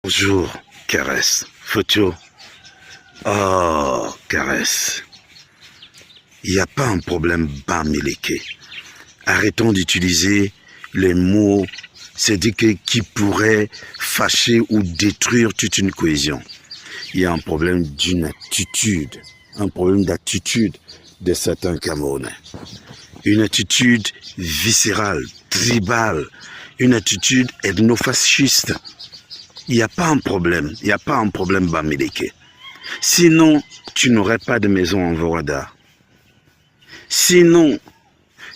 Bonjour, Caresse. Photo. Oh, Caresse. Il n'y a pas un problème Bamileke. Arrêtons d'utiliser les mots, c'est-à-dire qui pourraient fâcher ou détruire toute une cohésion. Il y a un problème d'une attitude, un problème d'attitude de certains Camerounais. Une attitude viscérale, tribale, une attitude ethnofasciste. Il n'y a pas un problème, il n'y a pas un problème Bamileke. Sinon, tu n'aurais pas de maison en Vorada. Sinon,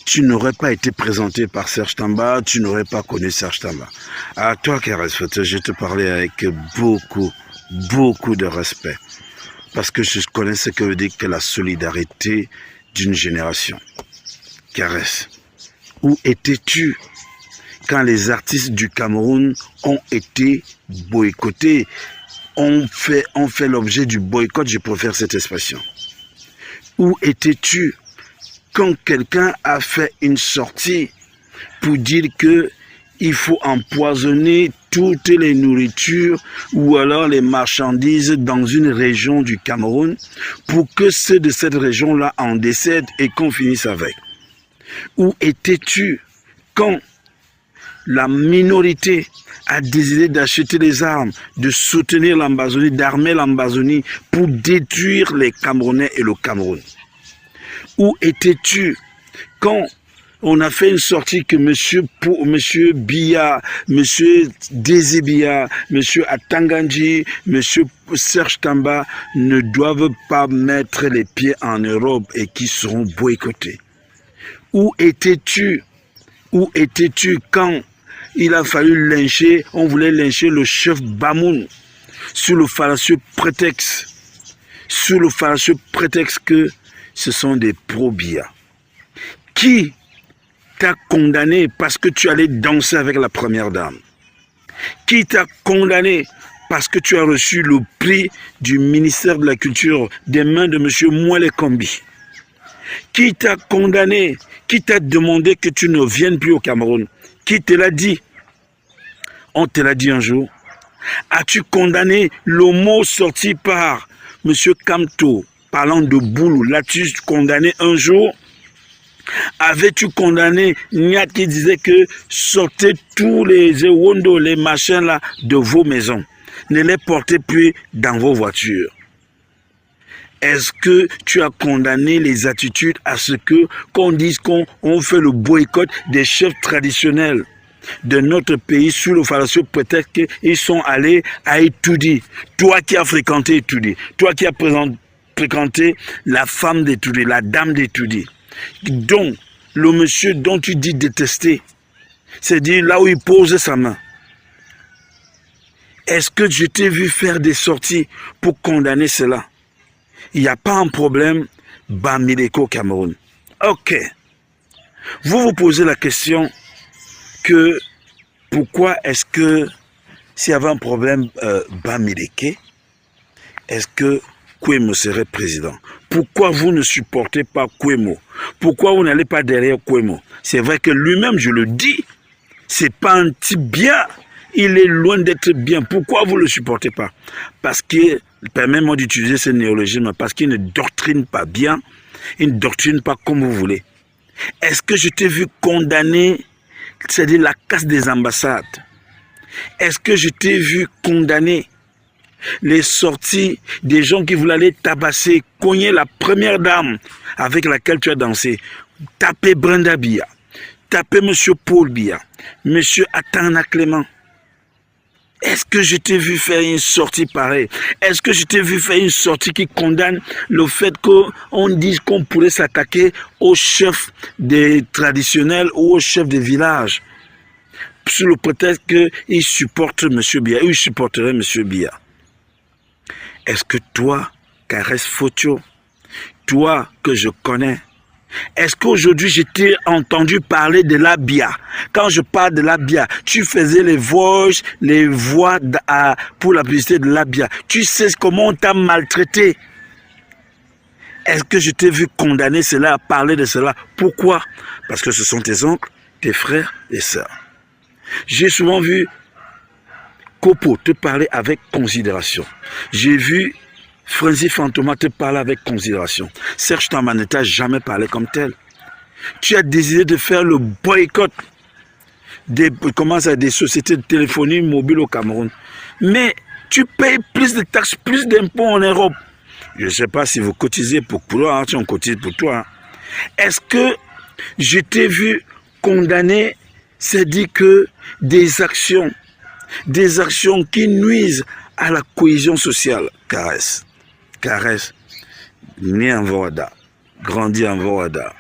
tu n'aurais pas été présenté par Serge Tamba, tu n'aurais pas connu Serge Tamba. À toi, Caresse Photo, je te parlais avec beaucoup de respect. Parce que je connais ce que veut dire que la solidarité d'une génération. Caresse, où étais-tu quand les artistes du Cameroun ont été boycottés, ont fait l'objet du boycott, je préfère cette expression. Où étais-tu quand quelqu'un a fait une sortie pour dire que il faut empoisonner toutes les nourritures ou alors les marchandises dans une région du Cameroun pour que ceux de cette région-là en décèdent et qu'on finisse avec? Où étais-tu quand la minorité a décidé d'acheter des armes, de soutenir l'Ambazonie, d'armer l'Ambazonie pour détruire les Camerounais et le Cameroun? Où étais-tu quand on a fait une sortie que monsieur Biya, monsieur Désé Biya, monsieur Atangandji, monsieur Serge Tamba ne doivent pas mettre les pieds en Europe et qui seront boycottés? Où étais-tu quand il a fallu lyncher, on voulait lyncher le chef Bamoun sous le fallacieux prétexte que ce sont des pro-Biya? Qui t'a condamné parce que tu allais danser avec la première dame? Qui t'a condamné parce que tu as reçu le prix du ministère de la Culture des mains de M. Mouele Kombi? Qui t'a condamné? Qui t'a demandé que tu ne viennes plus au Cameroun? Qui te l'a dit? On te l'a dit un jour. As-tu condamné le mot sorti par M. Kamto parlant de Boulou? L'as-tu condamné un jour? Avais-tu condamné Niat qui disait que sortez tous les Ewondo, les machins là de vos maisons? Ne les portez plus dans vos voitures. Est-ce que tu as condamné les attitudes à ce que qu'on dise qu'on fait le boycott des chefs traditionnels de notre pays sous le fallacieux prétexte qu'ils sont allés à Etoudi? Toi qui as fréquenté Etoudi, toi qui as fréquenté la femme d'Etoudi, la dame d'Etoudi, donc le monsieur dont tu dis détester, c'est-à-dire là où il pose sa main. Est-ce que je t'ai vu faire des sorties pour condamner cela? Il n'y a pas un problème Bamileke au Cameroun. Ok. Vous vous posez la question que pourquoi est-ce que s'il y avait un problème Bamileke, est-ce que Kouemo serait président? Pourquoi vous ne supportez pas Kouemo? Pourquoi vous n'allez pas derrière Kouemo? C'est vrai que lui-même, je le dis, c'est pas un type bien. Il est loin d'être bien. Pourquoi vous ne le supportez pas? Parce que, permettez-moi d'utiliser ce néologisme, parce qu'il ne doctrine pas bien, il ne doctrine pas comme vous voulez. Est-ce que je t'ai vu condamner, c'est-à-dire la casse des ambassades? Est-ce que je t'ai vu condamner les sorties des gens qui voulaient aller tabasser, cogner la première dame avec laquelle tu as dansé, taper Brenda Biya, taper M. Paul Biya, M. Atana Clément? Est-ce que je t'ai vu faire une sortie pareille? Est-ce que je t'ai vu faire une sortie qui condamne le fait qu'on dise qu'on pourrait s'attaquer aux chefs des traditionnels ou aux chefs des villages sous le prétexte qu'ils supportent M. Biya, ou ils supporteraient M. Biya? Est-ce que toi, Caresse Photo, toi que je connais, est-ce qu'aujourd'hui je t'ai entendu parler de la Biya? Quand je parle de la Biya, tu faisais les voix pour la publicité de la Biya. Tu sais comment on t'a maltraité. Est-ce que je t'ai vu condamner cela, parler de cela? Pourquoi? Parce que ce sont tes oncles, tes frères et sœurs. J'ai souvent vu Kopo te parler avec considération. J'ai vu Frenzy Fantoma te parler avec considération. Serge Tamba ne t'a jamais parlé comme tel. Tu as décidé de faire le boycott des sociétés de téléphonie mobile au Cameroun. Mais tu payes plus de taxes, plus d'impôts en Europe. Je ne sais pas si vous cotisez pour toi, si on cotise pour toi. Est-ce que je t'ai vu condamner, c'est dit que des actions qui nuisent à la cohésion sociale? Caresse, né en Vorada, grandi en Vorada.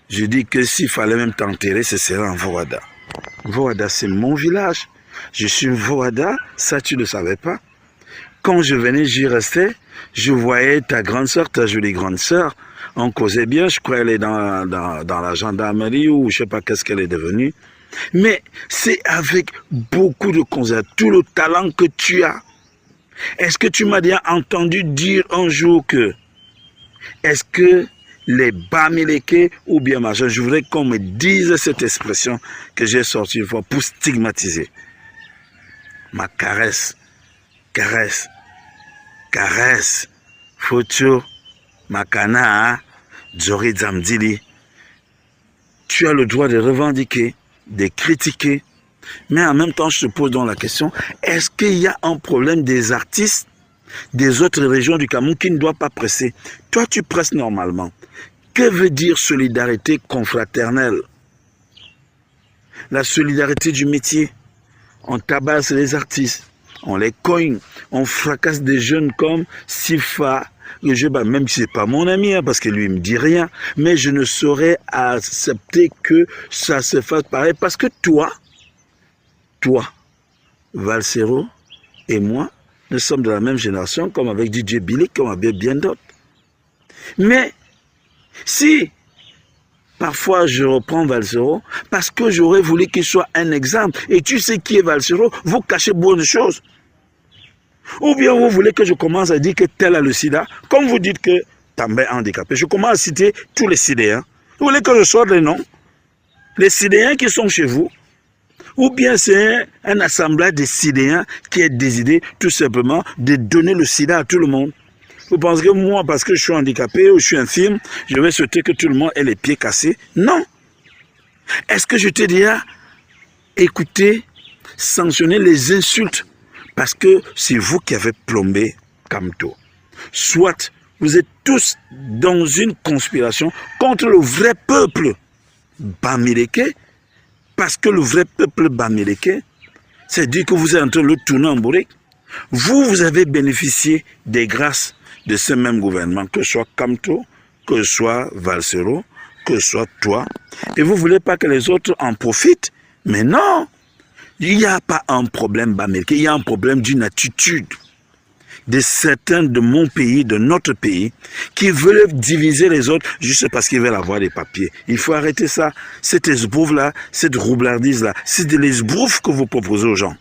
Je dis que s'il fallait même t'enterrer, ce serait en Vorada. Vorada, c'est mon village. Je suis Vorada, ça tu ne le savais pas. Quand je venais, j'y restais, je voyais ta grande sœur, ta jolie grande sœur, on causait bien, je crois qu'elle est dans la gendarmerie ou je ne sais pas qu'est-ce qu'elle est devenue. Mais c'est avec beaucoup de considération, tout le talent que tu as. Est-ce que tu m'as déjà entendu dire un jour que, est-ce que les Bamileke ou bien machin, je voudrais qu'on me dise cette expression que j'ai sortie une fois pour stigmatiser. Ma caresse, Focho, Makana, Djori Zamdili. Tu as le droit de revendiquer, de critiquer, mais en même temps, je te pose donc la question, est-ce qu'il y a un problème des artistes des autres régions du Cameroun qui ne doivent pas presser? Toi, tu presses normalement. Que veut dire solidarité confraternelle? La solidarité du métier. On tabasse les artistes, on les cogne, on fracasse des jeunes comme Sifa, même si ce n'est pas mon ami, hein, parce que lui, il ne me dit rien, mais je ne saurais accepter que ça se fasse pareil, parce que toi, Valsero et moi, nous sommes de la même génération, comme avec DJ Billy, comme avec bien d'autres. Mais, si parfois je reprends Valsero, parce que j'aurais voulu qu'il soit un exemple, et tu sais qui est Valsero, vous cachez beaucoup de choses. Ou bien vous voulez que je commence à dire que tel a le sida, comme vous dites que Tamba est handicapé. Je commence à citer tous les sidéens. Vous voulez que je sorte les noms? Les sidéens qui sont chez vous? Ou bien c'est un assemblage de sidéens qui est décidé tout simplement de donner le sida à tout le monde? Vous pensez que moi, parce que je suis handicapé ou je suis infirme, je vais souhaiter que tout le monde ait les pieds cassés? Non. Est-ce que je t'ai déjà écouté sanctionner les insultes? Parce que c'est vous qui avez plombé Kamto. Soit vous êtes tous dans une conspiration contre le vrai peuple Bamileke, parce que le vrai peuple Bamileke, c'est dire que vous êtes en train de le tourner en bourrique. Vous avez bénéficié des grâces de ce même gouvernement, que ce soit Kamto, que ce soit Valsero, que ce soit toi. Et vous ne voulez pas que les autres en profitent? Mais non, il n'y a pas un problème Bamileke, il y a un problème d'une attitude de certains de mon pays, de notre pays, qui veulent diviser les autres juste parce qu'ils veulent avoir des papiers. Il faut arrêter ça. Cette esbrouffe-là, cette roublardise-là, c'est de l'esbrouffe que vous proposez aux gens.